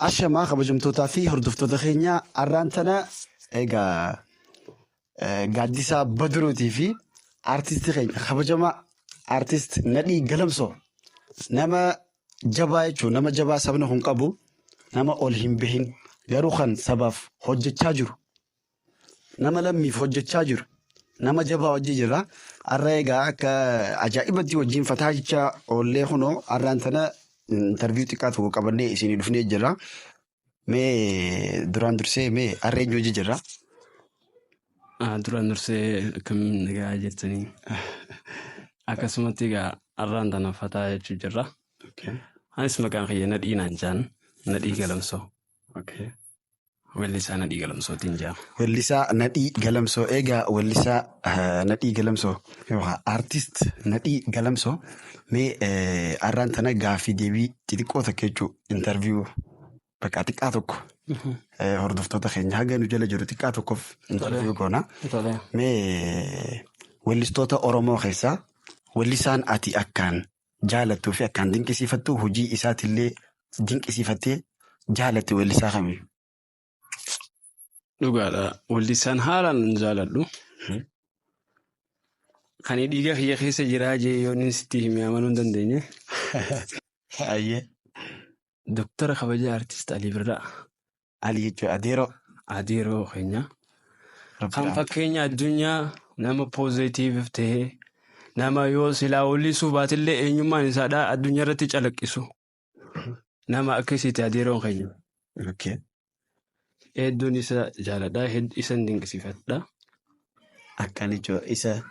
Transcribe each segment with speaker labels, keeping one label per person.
Speaker 1: Ashamaa kabajamtootaa fi hordoftoota keenya har'aan tana egaa gaaddisaa Badiruutii fi aartistii keenya kabajamaa aartist Nadhii Galamsoo nama jabaa jechuun nama jabaa sabni kun qabu nama ol hin bahin garuu kan sabaaf hojjechaa jiru nama lammiif hojjechaa jiru nama jabaa wajjin jira. Har'a egaa akka ajaa'ibatti wajjin fataa jecha oollee kunoo har'aan tana interview xiqqaa tokko qabannee isinii dhufnee jirra. Mee duraan dursee mee har'a eenyu hojii jirra?
Speaker 2: Duraan dursee akkamiin nagaa jettanii akkasumatti egaa har'aan tana fataa jechuu jirra. Anis maqaan kiyya Nadhii naan jaan Nadhii Galamsoo. Weellisaa Nadhii Galamsootiin jaama.
Speaker 1: Weellisaa Nadhii Galamsoo egaa weellisaa Nadhii Galamsoo aartist Nadhii Galamsoo mee har'aan tana gaaffii deebii xixiqqoo takka jechuun interview bakka xiqqaa tokko hordoftoota keenya haga nu jala jiru xiqqaa tokkoof interview goona. Mee weellistoota Oromoo keessaa weellisaan ati akkaan jaalattuu fi akkaan dinqisiifattu hojii isaatillee dinqisiifattee jaalatte weellisaa kami?
Speaker 2: Dhugaadha. Weellisaan haalaan jaaladhu. Kan dhiiga kiyya keessa jiraa jee yoon sitti himee amanuu hin dandeenye. Doktara kabajaa aartist Alii Birraa.
Speaker 1: Alii jechuun
Speaker 2: Adeeroo keenya. Kan fakkeenya addunyaa nama poozitiiv ta'ee nama yoo silaa weellisuu baatillee eenyummaan isaadhaa addunyaa irratti calaqqisu. Nama akkasitti Adeeroon keenya. Hedduun isa jaaladha. Isa dinqisiifadha.
Speaker 1: Akkaan jechuun isa.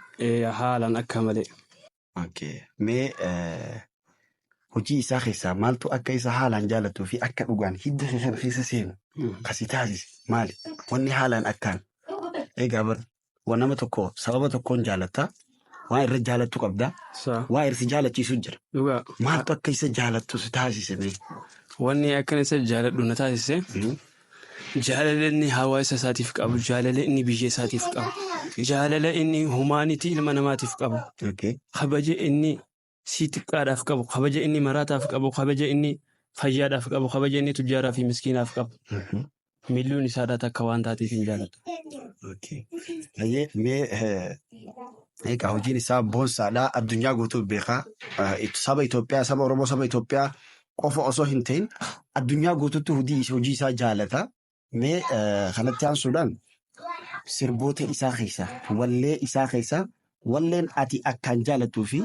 Speaker 2: Haalaan akka malee.
Speaker 1: Mee hojii isaa keessaa maaltu akka isa haalaan jaalattuu fi akka dhugaan hidda keessa seenu kasi taasise maali? Wanni haalaan akkaan egaa waan nama tokko sababa tokkoon jaalatta waan irra jaalattu qabda waan irra si jaalachiisu jira. Maaltu akka isa jaalattu si taasise mee?
Speaker 2: Wanni akka isa jaaladhu na taasise. Jaalala inni hawaasa isaatiif qabu, jaalala inni biyya isaatiif qabu, jaalala inni humaanitii ilma namaatiif qabu, kabaja inni si xiqqaadhaaf qabu, kabaja inni maraataaf qabu, kabaja inni fayyaadhaaf qabu, kabaja inni tujjaaraa fi miskiinaaf qabu. Milluun isaadhaa takka waan taateef hin jaaladhu.
Speaker 1: Egaa hojiin isaa boonsaadhaa addunyaa guutuu beekaa saba Itoophiyaa saba Oromoo saba Itoophiyaa qofa osoo hin ta'in addunyaa guutuutti hojii isaa jaalata. Mee kanatti aansuudhaan sirboota isaa keessaa wallee isaa keessaa walleen ati akkaan jaalattuu fi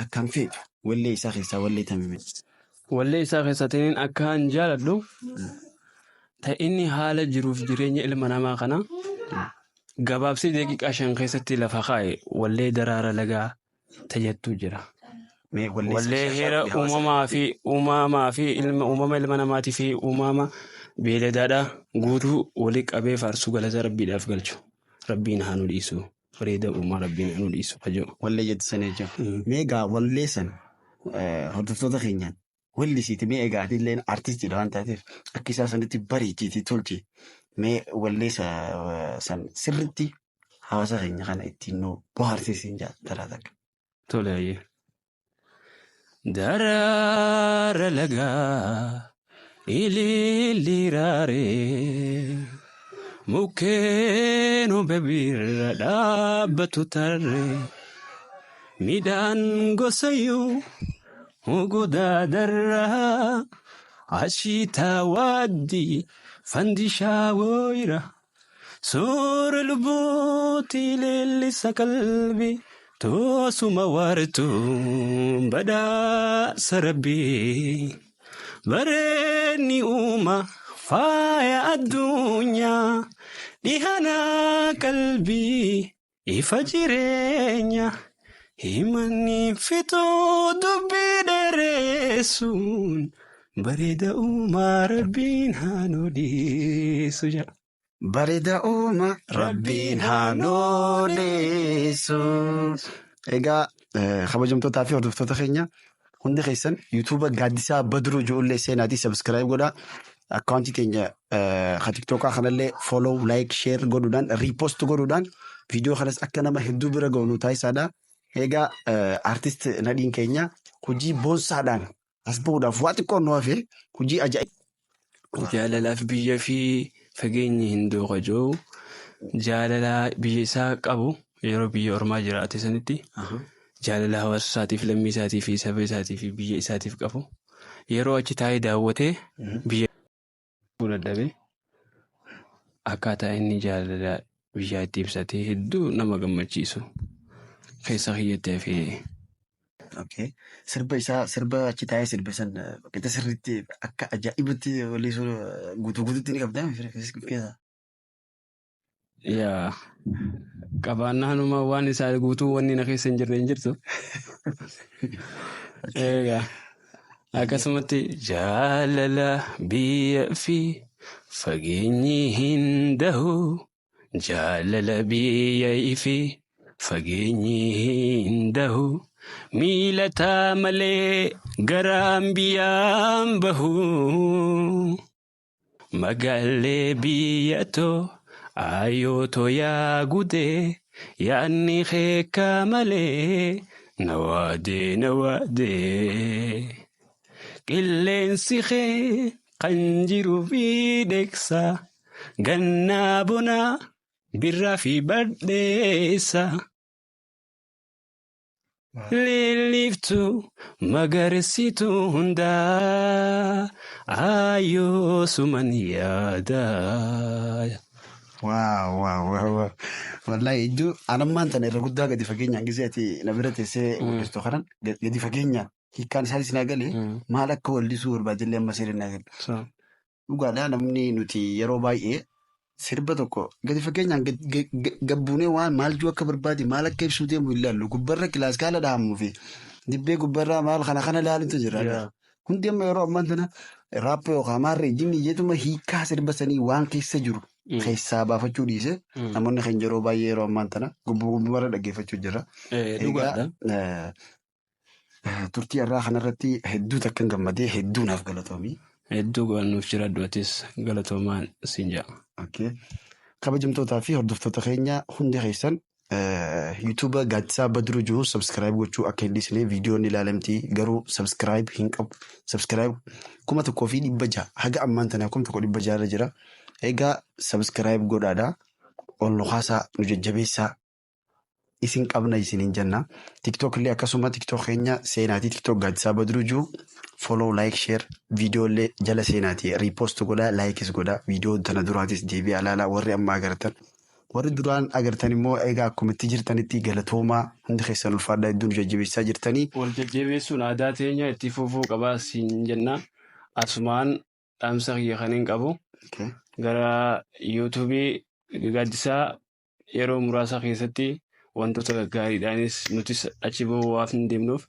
Speaker 1: akkaan feetu wallee isaa keessaa wallee tamime.
Speaker 2: Wallee isaa keessaatiin akkaan jaaladhu ta'inni haala jiruuf jireenya ilma namaa kana gabaabsee daqiiqaa 5 keessatti lafa kaa'e wallee daraara lagaa tayyattuu jira. Wallee heera uumamaa fi uumama ilma namaatii fi uumama beeladaadhaa guutuu walii qabee faarsuu galata rabbiidhaaf galchu. Rabbiin haa nu dhiisu. Bareeda uumaa rabbiin haa nu dhiisu.
Speaker 1: Wallee jettisanii jiru. Meegaa wallee san hordoftoota keenyaan wallisiiti mee egaa atillee aartistiidha waan taateef akka isaa sanitti bareechiitii tolchi. Mee wallee san sirriitti hawaasa keenya kana ittiin nu bohaarsiisiin daraa takka.
Speaker 2: Tole ayyee. Daraara lagaa ililiraare mukkeen bebirra dhaabbatu tarre midhaan gosayyuu mugodaa darraa ashiitaa waaddii fandishaa woyra suura lubbuutti leellisa qalbii. Toosuma waartuu badhaasa rabbii bareenni uumaa faaya addunyaa dhihana qalbii ifa jireenya himanni fixuu dubbii dheeressuun bareeda uumaa rabbiin haa nu dhiisu jedha.
Speaker 1: Bareeda uumaa rabbiin haa nu dhiisu. Egaa kabajamtootaa fi hordoftoota keenya hundi keessan yuutuuba gaaddisaa Badiruu ijoollee seenaatii sabskiraayib godhaa. Akkaawuntii keenya tiktookaa kanallee follow, like, share godhuudhaan riipost godhuudhaan viidiyoo kanas akka nama hedduu bira ga'u nu taasisaadha. Egaa aartist Nadhiin keenya hojii boonsaadhaan as bahuudhaaf waa xiqqoon nu hafe hojii ajaa'iba.
Speaker 2: Jaalalaaf biyya fi fageenyi hin dooqajoo. Jaalala biyya isaa qabu yeroo biyya ormaa jiraate sanitti jaalala hawaasa isaatiif lammii isaatii fi saba isaatii fi biyya isaatiif qabu yeroo achi taa'ee daawwatee biyya dadhabee akkaataa inni jaalala biyyaa itti ibsatee hedduu nama gammachiisu keessa kiyyattee fi.
Speaker 1: Sirba achi taa'ee sirbe san bakka sirriitti akka ajaa'ibatti walii guutuu guutuutti ni qabdaa.
Speaker 2: Yaa qabaannaanuma waan isaa guutuu wanni na keessa hin jirre hin jirtu. Egaa akkasumatti jaalala biyya fi fageenyi hin dahu jaalala biyya fi fageenyi hin dahu miilataa malee garaan biyyaan bahu magaalee biyyatoo. Ayootoo yaa gudee yaadni keeka malee nawaadee qilleensi kee kan jiru fi dheeksa gannaa bonaa birraa fi badheessa liliftu magarsiitu hundaa ayoo suman yaadaa.
Speaker 1: Waaw. Wallahi iddoo anammaan tana irra guddaa gadi fageenyaan gisee ati na bira teessee mul'istu kanan gadi fageenyaan hiikkaan isaanis naa galee maal akka wallisuu barbaadellee amma seera naa galu. Dhugaadhaa namni nuti yeroo baay'ee sirba tokko gadi fageenyaan gabbuunee waan maal jiru akka barbaade maal akka ibsuu deemu ilaallu gubbarra kilaaskaala dhahamuu fi dibbee gubbarraa maal kana ilaalutu jira. Hundi amma yeroo ammaan tana raappoo yookaan maarree jimni jeetuma hiikkaa sirba sanii waan keessa jiru. Keessaa baafachuu dhiise namoonni kan yeroo baay'ee yeroo ammaan tana gubbarra dhaggeeffachuu jira. Turtii irraa kanarratti hedduu takkan gammadee hedduu naaf galatoomii.
Speaker 2: Hedduu nuuf jira du'atis galatoomaan siin jaa.
Speaker 1: Kabajamtootaa fi hordoftoota keenya hundi keessan yuutuuba Gaaddisaa Badruu jiru sabskiraayib gochuu akka hin dhiisne viidiyoon ilaalamtii garuu sabskiraayib hin qabu. Sabskiraayib 1,600 haga ammaan tana 1,600 jira. Egaa sabskiraayib godhaadhaa ol nuqaasaa nu jajjabeessaa isin qabna isiniin jenna. TikTok illee akkasuma TikTok keenya seenaatii TikTok Gaaddisaa Badruu jiru follow like share viidiyoo illee jala seenaatii repost godhaa likes godhaa viidiyoo tana duraatis deebi'aa ilaalaa warri amma agartan warri duraan agartan immoo egaa akkumitti jirtanitti galatoomaa hundi keessan ulfaadhaa hedduu nu jajjabeessaa jirtanii.
Speaker 2: Wal jajjabeessuun aadaa teenya itti fufuu qabaa siin jenna. Asumaan dhaamsa kiyya kan hin qabu. Gara yuutuubii Gaaddisaa yeroo muraasa keessatti wantoota gaggaariidhaanis nutis achi bahuu waan hin deemnuuf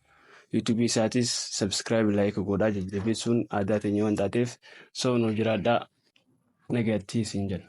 Speaker 2: yuutuubii isaatis sabskiraayib laayik godhaa jajjabeessuun aadaa teenya waan taateef soo nu jiraadhaa nagaatti siin jenna.